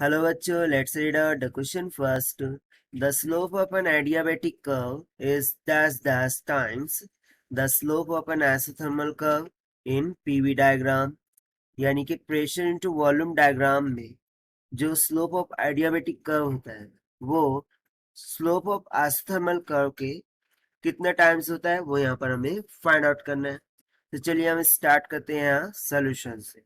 Hello बच्चों, let's read out the question first. The slope of an adiabatic curve is dash dash times the slope of an isothermal curve in PV diagram. यानी कि pressure into volume diagram में जो slope of adiabatic curve होता है वो slope of isothermal curve के कितने times होता है वो यहाँ पर हमें फाइंड आउट करना है। तो चलिए हम स्टार्ट करते हैं यहाँ सोल्यूशन से।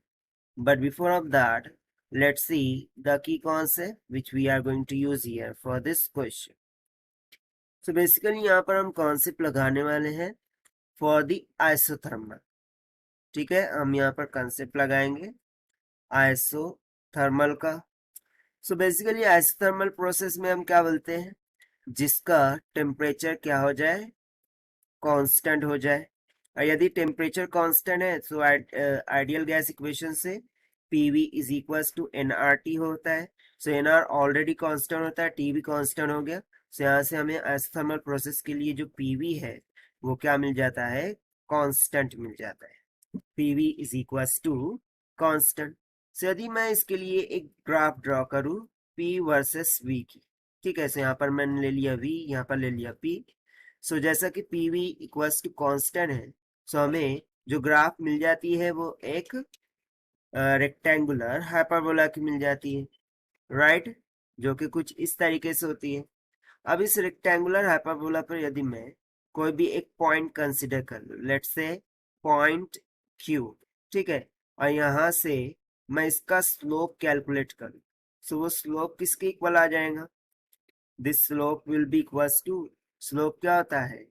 But before of that, let's see the key concept which we are going to use here for this question. So basically यहाँ पर हम कॉन्सेप्ट लगाने वाले हैं फॉर द आइसोथर्मल। ठीक है, हम यहाँ पर कॉन्सेप्ट लगाएंगे आइसोथर्मल का। सो बेसिकली आइसोथर्मल प्रोसेस में हम क्या बोलते हैं, जिसका टेम्परेचर क्या हो जाए, कांस्टेंट हो जाए। और यदि टेम्परेचर कांस्टेंट है तो आइडियल गैस इक्वेशन से PV is equal to nRT होता है। सो nR ऑलरेडी कांस्टेंट होता है, T भी कांस्टेंट हो गया। सो यहाँ से हमें आइसोथर्मल प्रोसेस के लिए जो PV है वो क्या मिल जाता है, कांस्टेंट मिल जाता है। PV is equal to constant. So यदि मैं इसके लिए एक ग्राफ ड्रॉ करूँ P वर्सेस V की, ठीक है, सो यहाँ पर मैंने ले लिया V, यहाँ पर ले लिया P। सो जैसा कि PV इक्वल्स टू कांस्टेंट है, सो हमें जो ग्राफ मिल जाती है वो एक रेक्टेंगुलर हाइपरबोला की मिल जाती है, राइट, जो कि कुछ इस तरीके से होती है। अब इस रेक्टेंगुलर हाइपरबोला पर यदि मैं कोई भी एक पॉइंट कंसिडर कर लूं, लेट्स से पॉइंट Q, ठीक है, और यहाँ से मैं इसका स्लोप कैलकुलेट करूं, सो वो स्लोप किसके इक्वल आ जाएगा, this slope will be equals to, slope क्या होता है,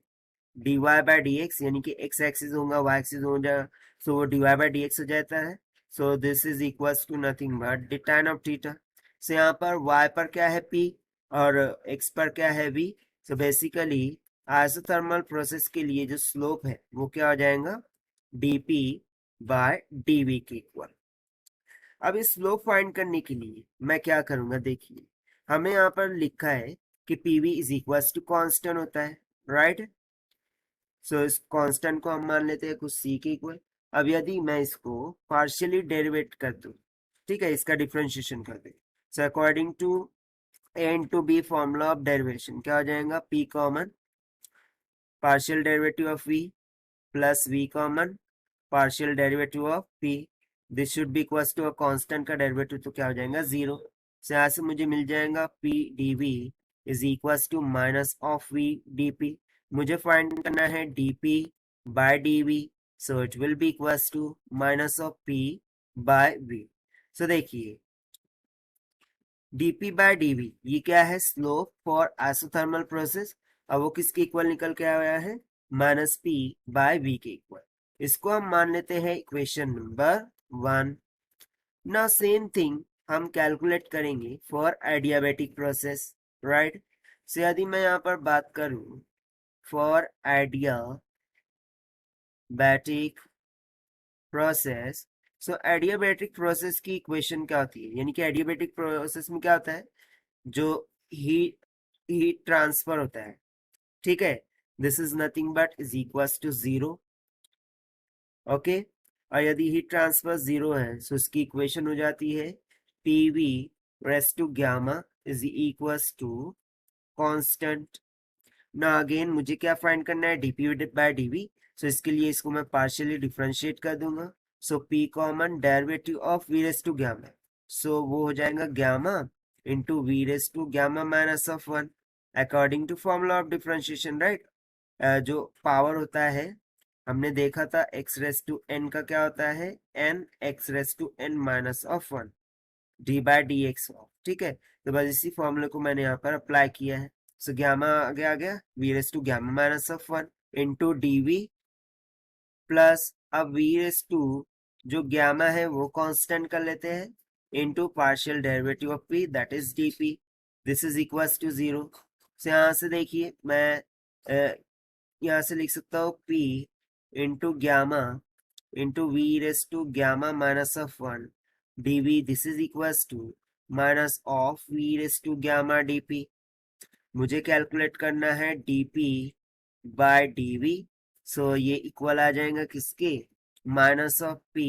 dy बाय डी एक्स, यानी कि x एक्सिस होगा y एक्सिस हो जाएगा, सो वो dy बाय डी एक्स हो जाता है। So this is equals to nothing but the tan of theta. So यहाँ पर y पर क्या है p और x पर क्या है v। So basically isothermal process के लिए जो स्लोप है वो क्या हो जाएगा, dp बाय dv के इक्वल। अब इस स्लोप फाइंड करने के लिए मैं क्या करूंगा, देखिए हमें यहाँ पर लिखा है कि pv is equal to constant होता है, राइट। सो इस कांस्टेंट को हम मान लेते हैं कुछ c के इक्वल। अब यदि मैं इसको पार्शियली डेरिवेट कर दूं, ठीक है, इसका डिफरेंशिएशन कर दे, so according to a into B formula of derivation क्या हो जाएगा, p common partial derivative of v plus v common partial derivative of p, this should be equals to a constant का डेरिवेटिव तो क्या हो जाएगा, 0। सो यहाँ से मुझे मिल जाएगा p dv is equals to minus of v dp। मुझे फाइंड करना है dp by dv, so it will be equals to minus of p by v। So देखिए dp बाय dv ये क्या है, स्लोप फॉर आइसोथर्मल प्रोसेस, अब वो किसके इक्वल निकल के आया है, माइनस p बाय v के इक्वल। इसको हम मान लेते हैं equation number 1। Now same thing हम कैलकुलेट करेंगे फॉर एडियाबेटिक प्रोसेस, राइट। सो यदि मैं यहाँ पर बात करूं for adiabatic process, so adiabatic process की इक्वेशन क्या होती है, यानी कि एडियाबैटिक प्रोसेस में क्या होता है, जो हीट हीट ट्रांसफर होता है, ठीक है, this is nothing but is equals to 0, okay. और यदि हीट ट्रांसफर 0 है सो इसकी इक्वेशन हो जाती है PV raise to gamma is equals to constant. ना अगेन मुझे क्या फाइंड करना है, dp बाय dv। सो इसके लिए इसको मैं पार्शियली डिफरेंशिएट कर दूंगा, so p common derivative of v raise to gamma, so वो हो जाएगा gamma into v raise to gamma minus of 1 according to formula of differentiation, right. जो पावर होता है हमने देखा था x रेस टू n का क्या होता है, n x raise to n minus of 1 d by d x, ठीक है। तो बस इसी फॉर्मूले को मैंने यहाँ पर अप्लाई किया है। सो गामा आगे आ गया V raise to gamma minus of 1 into d plus अब वी रेस टू जो गामा है वो कांस्टेंट कर लेते हैं into partial derivative of p that is dp, this is equals to 0। So यहाँ से देखिए मैं यहाँ से लिख सकता हूँ p into gamma into V raise to gamma minus of 1 dv, this is equals to minus of V raise to gamma dp। मुझे कैलकुलेट करना है dp बाय dv, सो ये इक्वल आ जाएगा किसके, minus of p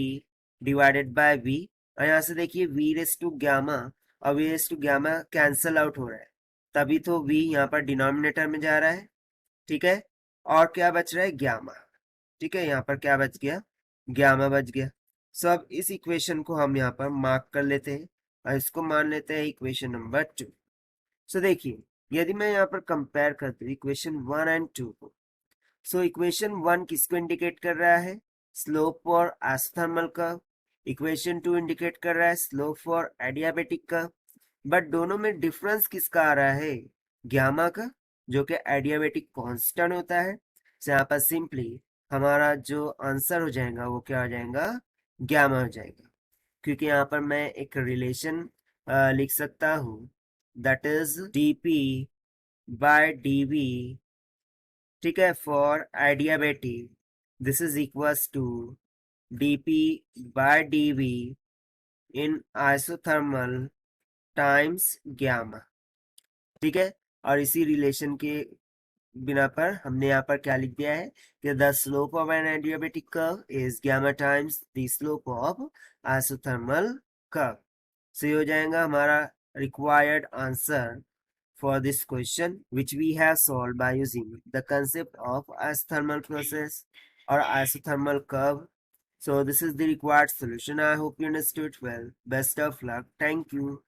divided by v। और यहाँ से देखिए v रेस टू गामा और V raise to gamma cancel out हो रहा है, तभी तो v यहाँ पर डिनोमिनेटर में जा रहा है, ठीक है। और क्या बच रहा है, गामा, ठीक है। यहाँ पर क्या बच गया, गामा बच गया। सो अब इस इक्वेशन को हम यहाँ पर मार्क कर लेते हैं और इसको मान लेते हैं इक्वेशन नंबर 2। सो देखिए, यदि मैं यहाँ पर कंपेयर करता हूँ इक्वेशन 1 एंड 2 को, सो इक्वेशन 1 किसको इंडिकेट कर रहा है, स्लोप और आइसोथर्मल कर्व। इक्वेशन 2 इंडिकेट कर रहा है स्लोप और एडियाबेटिक कर्व। बट दोनों में डिफरेंस किसका आ रहा है, गामा का, जो कि एडियाबेटिक कांस्टेंट होता है। तो यहाँ पर सिंपली हमारा जो आंसर हो जाएगा वो क्या हो जाएगा, गामा हो जाएगा। क्योंकि यहाँ पर मैं एक रिलेशन लिख सकता हूँ, that is dp by dv, ठीक है, for adiabatic this is equals to dp by dv in isothermal times gamma, ठीक है। और इसी रिलेशन के बिना पर हमने यहाँ पर क्या लिख दिया है कि the slope of an adiabatic curve is gamma times the slope of isothermal curve. So ये हो जाएगा हमारा required answer for this question, which we have solved by using the concept of isothermal process or isothermal curve. So this is the required solution. I hope you understood well. Best of luck. Thank you.